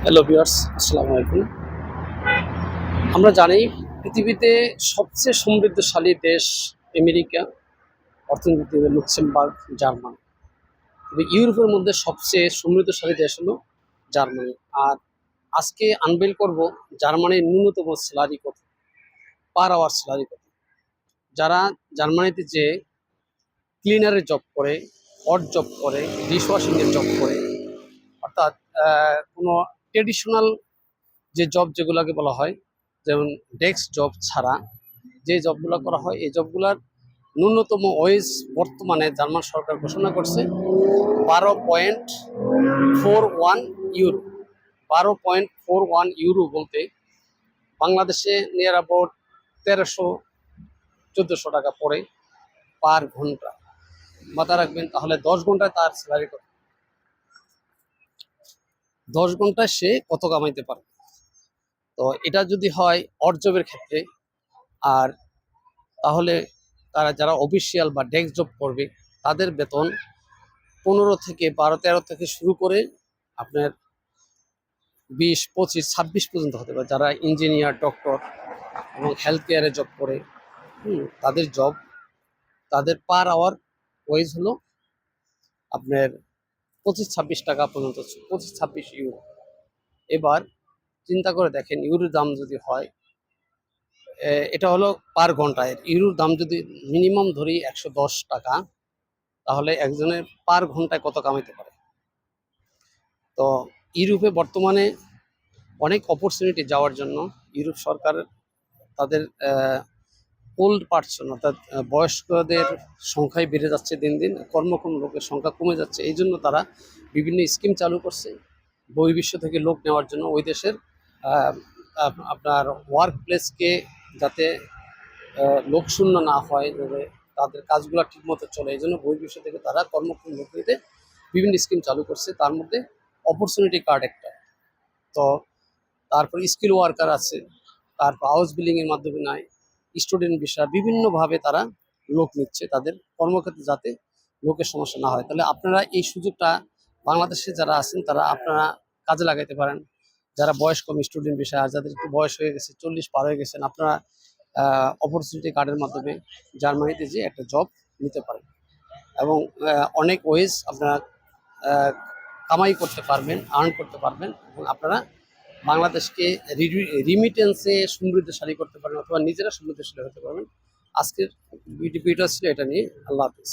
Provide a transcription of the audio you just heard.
Hello viewers, আসসালামু আলাইকুম। আমরা জানি পৃথিবীতে সবচেয়ে সমৃদ্ধশালী দেশ আমেরিকা, অর্থনীতিতে লুক্সেমবার্গ, জার্মানি। তবে ইউরোপের মধ্যে সবচেয়ে সমৃদ্ধশালী দেশ হলো জার্মানি। আর আজকে আনভেল করব জার্মানির ন্যূনতম স্যালারি কত, পার আওয়ার স্যালারি কত। যারা জার্মানিতে যে ক্লিনারের জব করে, অড জব করে, ডিশওয়াশিংয়ের জব করে, অর্থাৎ কোনো ট্রেডিশনাল যে জব যেগুলোকে বলা হয়, যেমন ডেস্ক জব ছাড়া যে জবগুলো করা হয়, এই জবগুলোর ন্যূনতম ওয়েজ বর্তমানে জার্মান সরকার ঘোষণা করছে 12.41 ইউরো। 12.41 ইউরো বলতে বাংলাদেশে নিয়ার অ্যাবাউট 1300-1400 টাকা পড়ে পার ঘন্টা। মাথায় রাখবেন, তাহলে 10 ঘন্টায় তার স্যালারি কত, 10 ঘন্টায় সে কত কামাইতে পারে। তো এটা যদি হয় অড জবের ক্ষেত্রে, আর তাহলে তারা যারা অফিসিয়াল বা ডেস্ক জব করবে তাদের বেতন 15 থেকে 12-13 থেকে শুরু করে আপনার 20, 25, 26 পর্যন্ত হতে পারে। যারা ইঞ্জিনিয়ার, ডক্টর এবং হেলথ কেয়ারে জব করে, তাদের জব, তাদের পার আওয়ার ওয়েজ হলো আপনার 25-26 টাকা পর্যন্ত, 25-26 ইউরো। এবার চিন্তা করে দেখেন, ইউরোর দাম যদি হয়, এটা হলো পার ঘন্টায়। ইউরোর দাম যদি মিনিমাম ধরি 110 টাকা, তাহলে একজনের পার ঘন্টায় কত কামাইতে পারে। তো ইউরোপে বর্তমানে অনেক অপরচুনিটি যাওয়ার জন্য ইউরোপ সরকার তাদের ওল্ড পার্সন, অর্থাৎ বয়স্কদের সংখ্যাই বেড়ে যাচ্ছে দিন দিন, কর্মক্ষম লোকের সংখ্যা কমে যাচ্ছে। এই জন্য তারা বিভিন্ন স্কিম চালু করছে বহির্বিশ্ব থেকে লোক নেওয়ার জন্য। ওই দেশের আপনার ওয়ার্ক প্লেসকে যাতে লোকশূন্য না হয়, যাতে তাদের কাজগুলো ঠিকমতো চলে, এই জন্য বহির্বিশ্ব থেকে তারা কর্মক্ষম লোক নিতে বিভিন্ন স্কিম চালু করছে। তার মধ্যে অপরচুনিটি কার্ড একটা। তো তারপর স্কিল ওয়ার্কার আছে, তারপর হাউস বিল্ডিংয়ের মাধ্যমে নেয়, স্টুডেন্ট ভিসা, বিভিন্নভাবে তারা লোক নিচ্ছে তাদের কর্মক্ষেত্রে, যাতে লোকের সমস্যা না হয়। তাহলে আপনারা এই সুযোগটা বাংলাদেশে যারা আছেন তারা আপনারা কাজে লাগাইতে পারেন। যারা বয়স কম, স্টুডেন্ট ভিসা, আর যাদের একটু বয়স হয়ে গেছে, 40 পার হয়ে গেছেন, আপনারা অপরচুনিটি কার্ডের মাধ্যমে জার্মানিতে যে একটা জব নিতে পারেন এবং অনেক ওয়েজ আপনারা কামাই করতে পারবেন, আর্ন করতে পারবেন এবং আপনারা বাংলাদেশকে রিমিটেন্সে সমৃদ্ধশালী করতে পারেন, অথবা নিজেরা সমৃদ্ধশালী হতে পারবেন। আজকের ভিডিওটা ছিল এটা নিয়ে। আল্লাহ হাফিজ।